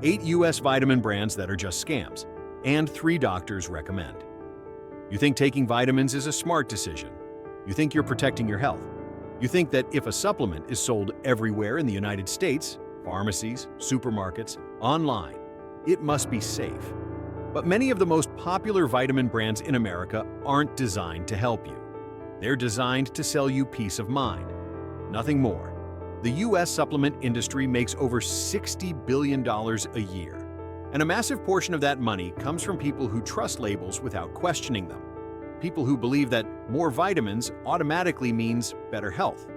8 US vitamin brands that are just scams, and 3 doctors recommend. You think taking vitamins is a smart decision. You think you're protecting your health. You think that if a supplement is sold everywhere in the United States, pharmacies, supermarkets, online, it must be safe. But many of the most popular vitamin brands in America aren't designed to help you. They're designed to sell you peace of mind. Nothing more. The US supplement industry makes over $60 billion a year, and a massive portion of that money comes from people who trust labels without questioning them. People who believe that more vitamins automatically means better health.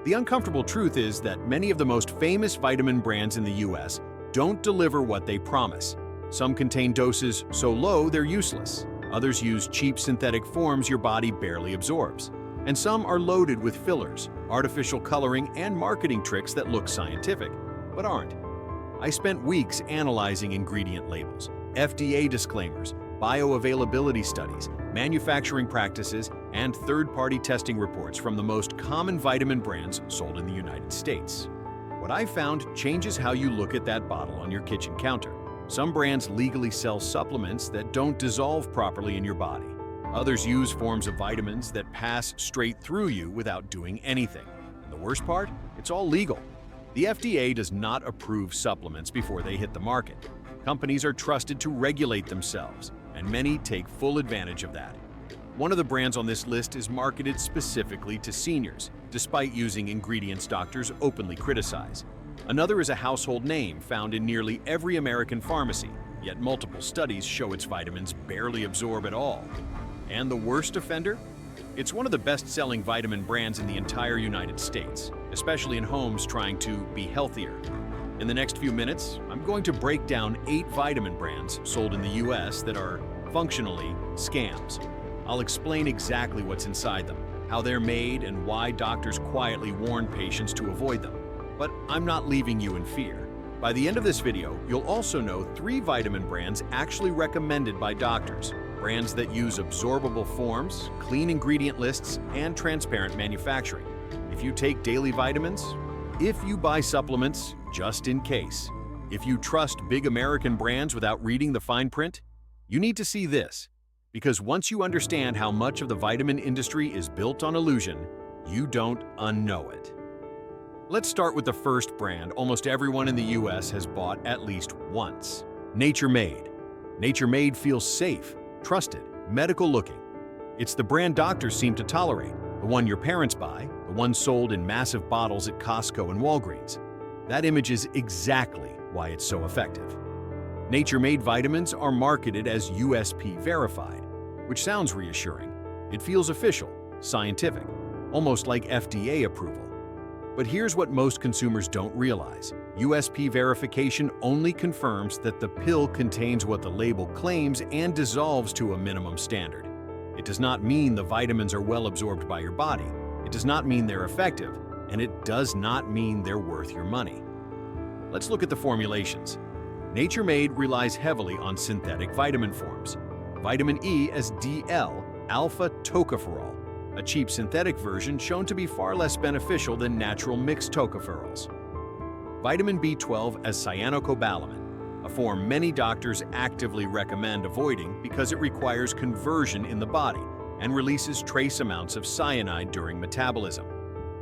The uncomfortable truth is that many of the most famous vitamin brands in the US don't deliver what they promise. Some contain doses so low they're useless. Others use cheap synthetic forms your body barely absorbs. And some are loaded with fillers, artificial coloring, and marketing tricks that look scientific, but aren't. I spent weeks analyzing ingredient labels, FDA disclaimers, bioavailability studies, manufacturing practices, and third-party testing reports from the most common vitamin brands sold in the United States. What I found changes how you look at that bottle on your kitchen counter. Some brands legally sell supplements that don't dissolve properly in your body. Others use forms of vitamins that pass straight through you without doing anything. And the worst part? It's all legal. The FDA does not approve supplements before they hit the market. Companies are trusted to regulate themselves, and many take full advantage of that. One of the brands on this list is marketed specifically to seniors, despite using ingredients doctors openly criticize. Another is a household name found in nearly every American pharmacy, yet multiple studies show its vitamins barely absorb at all. And the worst offender? It's one of the best-selling vitamin brands in the entire United States, especially in homes trying to be healthier. In the next few minutes, I'm going to break down 8 vitamin brands sold in the US that are functionally scams. I'll explain exactly what's inside them, how they're made, and why doctors quietly warn patients to avoid them. But I'm not leaving you in fear. By the end of this video, you'll also know 3 vitamin brands actually recommended by doctors. Brands that use absorbable forms, clean ingredient lists, and transparent manufacturing. If you take daily vitamins, if you buy supplements, just in case, if you trust big American brands without reading the fine print, you need to see this. Because once you understand how much of the vitamin industry is built on illusion, you don't unknow it. Let's start with the first brand almost everyone in the US has bought at least once. Nature Made. Nature Made feels safe, trusted, medical-looking. It's the brand doctors seem to tolerate, the one your parents buy, the one sold in massive bottles at Costco and Walgreens. That image is exactly why it's so effective. Nature Made vitamins are marketed as USP verified, which sounds reassuring. It feels official, scientific, almost like FDA approval. But here's what most consumers don't realize. USP verification only confirms that the pill contains what the label claims and dissolves to a minimum standard. It does not mean the vitamins are well absorbed by your body. It does not mean they're effective, and it does not mean they're worth your money. Let's look at the formulations. Nature Made relies heavily on synthetic vitamin forms. Vitamin E as DL, alpha tocopherol, a cheap synthetic version shown to be far less beneficial than natural mixed tocopherols. Vitamin B12 as cyanocobalamin, a form many doctors actively recommend avoiding because it requires conversion in the body and releases trace amounts of cyanide during metabolism.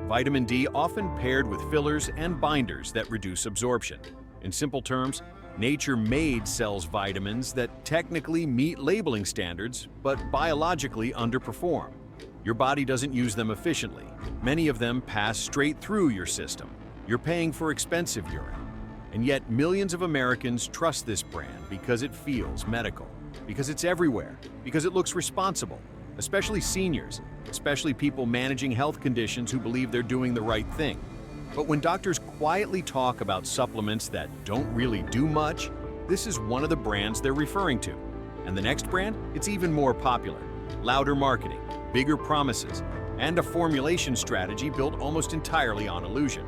Vitamin D often paired with fillers and binders that reduce absorption. In simple terms, Nature Made sells vitamins that technically meet labeling standards but biologically underperform. Your body doesn't use them efficiently. Many of them pass straight through your system. You're paying for expensive urine. And yet millions of Americans trust this brand because it feels medical, because it's everywhere, because it looks responsible, especially seniors, especially people managing health conditions who believe they're doing the right thing. But when doctors quietly talk about supplements that don't really do much, this is one of the brands they're referring to. And the next brand, it's even more popular. Louder marketing, bigger promises, and a formulation strategy built almost entirely on illusion.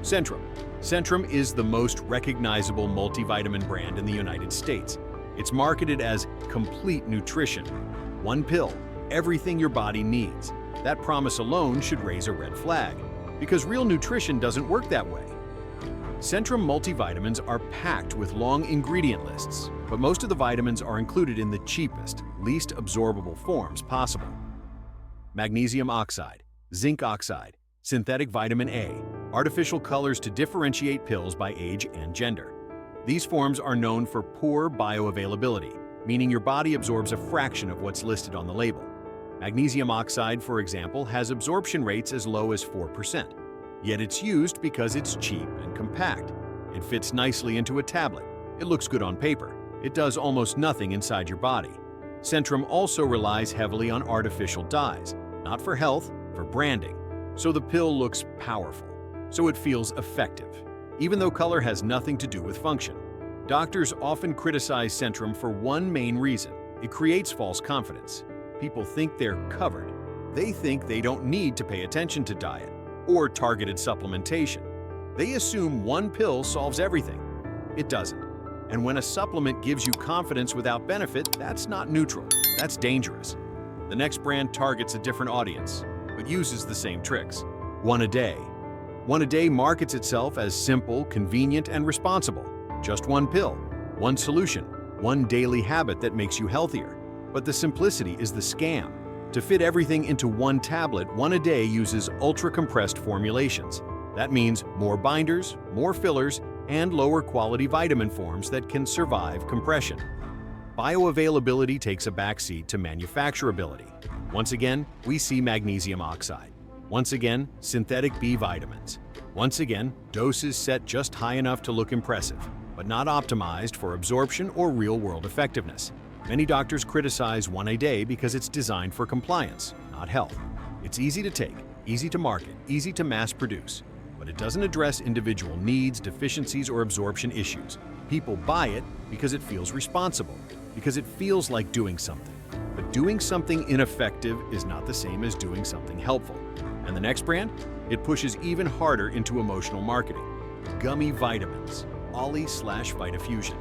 Centrum. Centrum is the most recognizable multivitamin brand in the United States. It's marketed as complete nutrition. One pill, everything your body needs. That promise alone should raise a red flag, because real nutrition doesn't work that way. Centrum multivitamins are packed with long ingredient lists, but most of the vitamins are included in the cheapest, least absorbable forms possible. Magnesium oxide, zinc oxide, synthetic vitamin A, artificial colors to differentiate pills by age and gender. These forms are known for poor bioavailability, meaning your body absorbs a fraction of what's listed on the label. Magnesium oxide, for example, has absorption rates as low as 4%. Yet it's used because it's cheap and compact. It fits nicely into a tablet. It looks good on paper. It does almost nothing inside your body. Centrum also relies heavily on artificial dyes, not for health, for branding. So the pill looks powerful. So it feels effective, even though color has nothing to do with function. Doctors often criticize Centrum for one main reason. It creates false confidence. People think they're covered. They think they don't need to pay attention to diet or targeted supplementation. They assume one pill solves everything. It doesn't. And when a supplement gives you confidence without benefit, that's not neutral. That's dangerous. The next brand targets a different audience, but uses the same tricks. One a day. One a day markets itself as simple, convenient, and responsible. Just one pill, one solution, one daily habit that makes you healthier. But the simplicity is the scam. To fit everything into one tablet, one a day uses ultra-compressed formulations. That means more binders, more fillers, and lower quality vitamin forms that can survive compression. Bioavailability takes a backseat to manufacturability. Once again, we see magnesium oxide. Once again, synthetic B vitamins. Once again, doses set just high enough to look impressive, but not optimized for absorption or real-world effectiveness. Many doctors criticize one a day because it's designed for compliance, not health. It's easy to take, easy to market, easy to mass produce, but it doesn't address individual needs, deficiencies, or absorption issues. People buy it because it feels responsible, because it feels like doing something. But doing something ineffective is not the same as doing something helpful. And the next brand? It pushes even harder into emotional marketing. Gummy vitamins, Ollie/Vitafusion.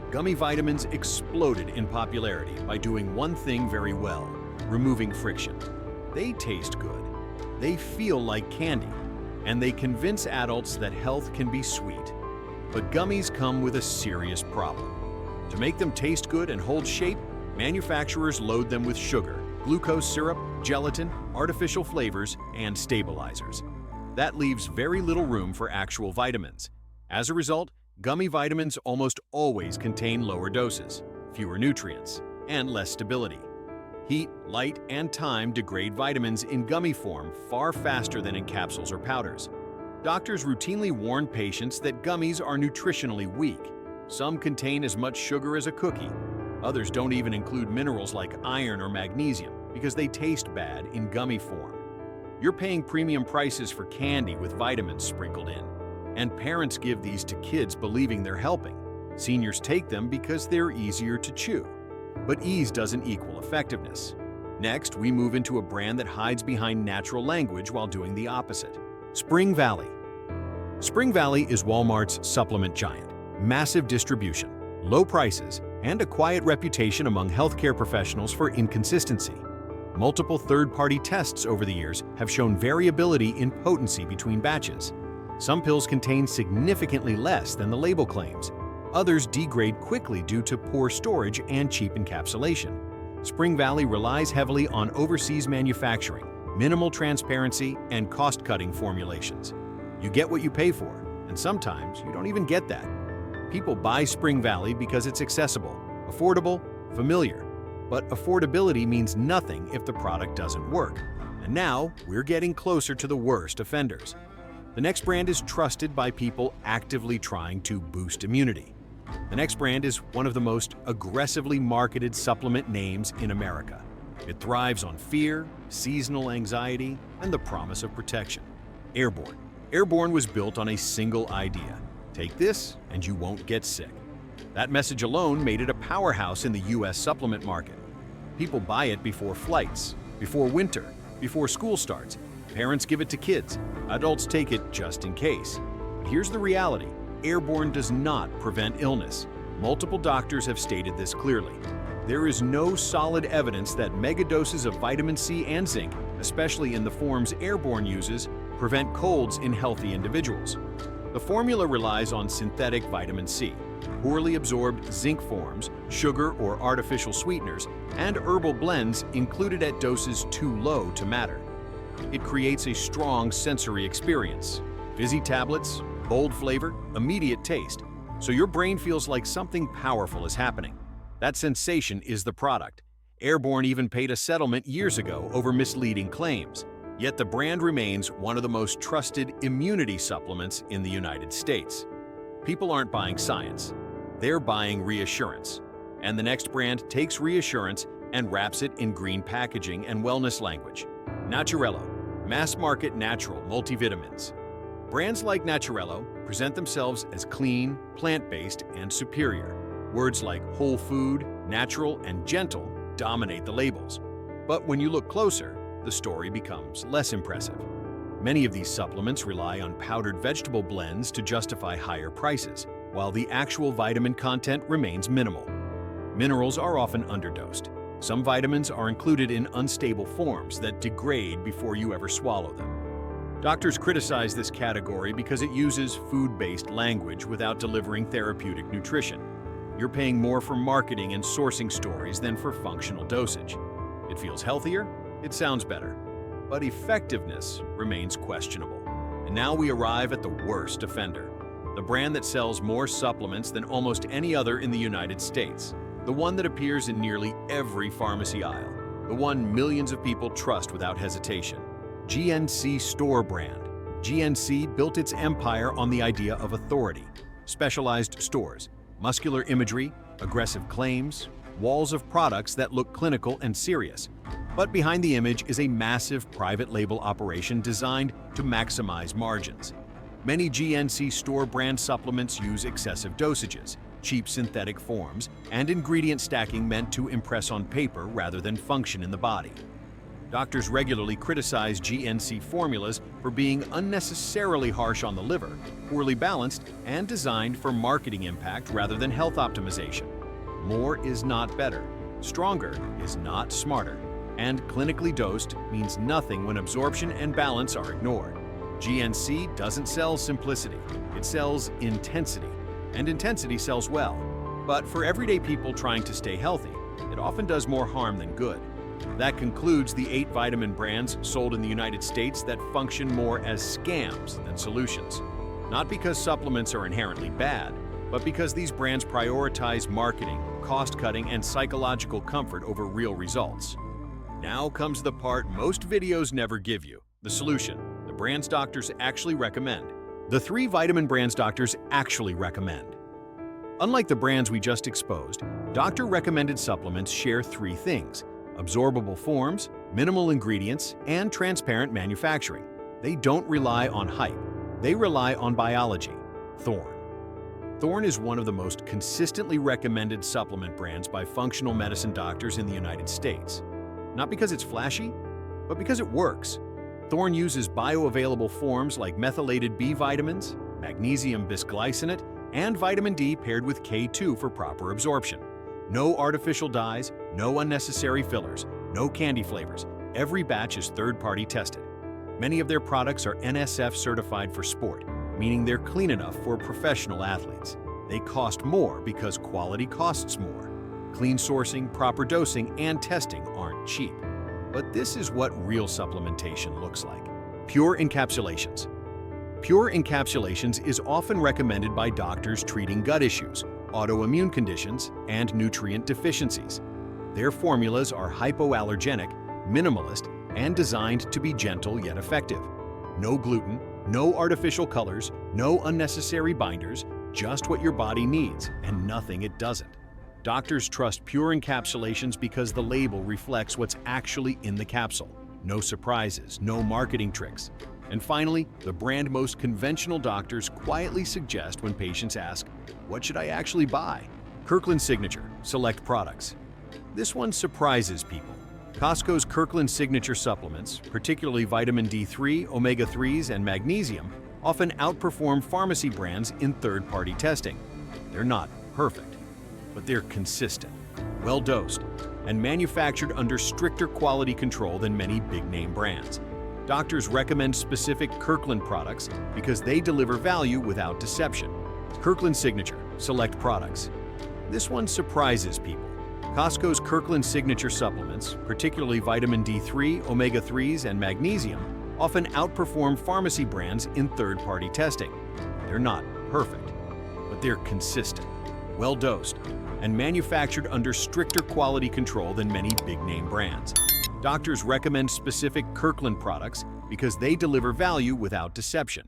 Gummy vitamins exploded in popularity by doing one thing very well: removing friction. They taste good, they feel like candy, and they convince adults that health can be sweet. But gummies come with a serious problem. To make them taste good and hold shape, manufacturers load them with sugar, glucose syrup, gelatin, artificial flavors, and stabilizers. That leaves very little room for actual vitamins. As a result, gummy vitamins almost always contain lower doses, fewer nutrients, and less stability. Heat, light, and time degrade vitamins in gummy form far faster than in capsules or powders. Doctors routinely warn patients that gummies are nutritionally weak. Some contain as much sugar as a cookie. Others don't even include minerals like iron or magnesium because they taste bad in gummy form. You're paying premium prices for candy with vitamins sprinkled in. And parents give these to kids believing they're helping. Seniors take them because they're easier to chew. But ease doesn't equal effectiveness. Next, we move into a brand that hides behind natural language while doing the opposite. Spring Valley. Spring Valley is Walmart's supplement giant. Massive distribution, low prices, and a quiet reputation among healthcare professionals for inconsistency. Multiple third-party tests over the years have shown variability in potency between batches. Some pills contain significantly less than the label claims. Others degrade quickly due to poor storage and cheap encapsulation. Spring Valley relies heavily on overseas manufacturing, minimal transparency, and cost-cutting formulations. You get what you pay for, and sometimes you don't even get that. People buy Spring Valley because it's accessible, affordable, familiar. But affordability means nothing if the product doesn't work. And now, we're getting closer to the worst offenders. The next brand is trusted by people actively trying to boost immunity. The next brand is one of the most aggressively marketed supplement names in America. It thrives on fear, seasonal anxiety, and the promise of protection. Airborne. Airborne was built on a single idea. Take this and you won't get sick. That message alone made it a powerhouse in the US supplement market. People buy it before flights, before winter, before school starts. Parents give it to kids. Adults take it just in case. But here's the reality. Airborne does not prevent illness. Multiple doctors have stated this clearly. There is no solid evidence that megadoses of vitamin C and zinc, especially in the forms Airborne uses, prevent colds in healthy individuals. The formula relies on synthetic vitamin C, poorly absorbed zinc forms, sugar or artificial sweeteners, and herbal blends included at doses too low to matter. It creates a strong sensory experience. Fizzy tablets, bold flavor, immediate taste. So your brain feels like something powerful is happening. That sensation is the product. Airborne even paid a settlement years ago over misleading claims. Yet the brand remains one of the most trusted immunity supplements in the United States. People aren't buying science. They're buying reassurance. And the next brand takes reassurance and wraps it in green packaging and wellness language. Naturello, mass-market natural multivitamins. Brands like Naturello present themselves as clean, plant-based, and superior. Words like whole food, natural, and gentle dominate the labels. But when you look closer, the story becomes less impressive. Many of these supplements rely on powdered vegetable blends to justify higher prices, while the actual vitamin content remains minimal. Minerals are often underdosed. Some vitamins are included in unstable forms that degrade before you ever swallow them. Doctors criticize this category because it uses food-based language without delivering therapeutic nutrition. You're paying more for marketing and sourcing stories than for functional dosage. It feels healthier, it sounds better, but effectiveness remains questionable. And now we arrive at the worst offender, the brand that sells more supplements than almost any other in the United States, the one that appears in nearly every pharmacy aisle, the one millions of people trust without hesitation. GNC Store Brand. GNC built its empire on the idea of authority, specialized stores, muscular imagery, aggressive claims, walls of products that look clinical and serious. But behind the image is a massive private label operation designed to maximize margins. Many GNC store brand supplements use excessive dosages, cheap synthetic forms, and ingredient stacking meant to impress on paper rather than function in the body. Doctors regularly criticize GNC formulas for being unnecessarily harsh on the liver, poorly balanced, and designed for marketing impact rather than health optimization. More is not better. Stronger is not smarter. And clinically dosed means nothing when absorption and balance are ignored. GNC doesn't sell simplicity, it sells intensity. And intensity sells well. But for everyday people trying to stay healthy, it often does more harm than good. That concludes the 8 vitamin brands sold in the United States that function more as scams than solutions. Not because supplements are inherently bad, but because these brands prioritize marketing, cost-cutting, and psychological comfort over real results. Now comes the part most videos never give you, the solution, the brands doctors actually recommend. The 3 vitamin brands doctors actually recommend. Unlike the brands we just exposed, doctor-recommended supplements share 3 things: absorbable forms, minimal ingredients, and transparent manufacturing. They don't rely on hype. They rely on biology. Thorne. Thorne is one of the most consistently recommended supplement brands by functional medicine doctors in the United States. Not because it's flashy, but because it works. Thorne uses bioavailable forms like methylated B vitamins, magnesium bisglycinate, and vitamin D paired with K2 for proper absorption. No artificial dyes, no unnecessary fillers, no candy flavors. Every batch is third-party tested. Many of their products are NSF certified for sport, meaning they're clean enough for professional athletes. They cost more because quality costs more. Clean sourcing, proper dosing, and testing aren't cheap. But this is what real supplementation looks like. Pure encapsulations. Pure encapsulations is often recommended by doctors treating gut issues, autoimmune conditions, and nutrient deficiencies. Their formulas are hypoallergenic, minimalist, and designed to be gentle yet effective. No gluten, no artificial colors, no unnecessary binders, just what your body needs and nothing it doesn't. Doctors trust Pure encapsulations because the label reflects what's actually in the capsule. No surprises, no marketing tricks. And finally, the brand most conventional doctors quietly suggest when patients ask, "What should I actually buy?" Kirkland Signature Select Products. This one surprises people. Costco's Kirkland Signature supplements, particularly vitamin D3, omega-3s, and magnesium, often outperform pharmacy brands in third-party testing. They're not perfect, but they're consistent, well-dosed, and manufactured under stricter quality control than many big-name brands. Doctors recommend specific Kirkland products because they deliver value without deception. Kirkland Signature Select Products. This one surprises people. Costco's Kirkland Signature supplements, particularly vitamin D3, omega-3s, and magnesium, often outperform pharmacy brands in third-party testing. They're not perfect, but they're consistent, well-dosed, and manufactured under stricter quality control than many big-name brands. Doctors recommend specific Kirkland products because they deliver value without deception.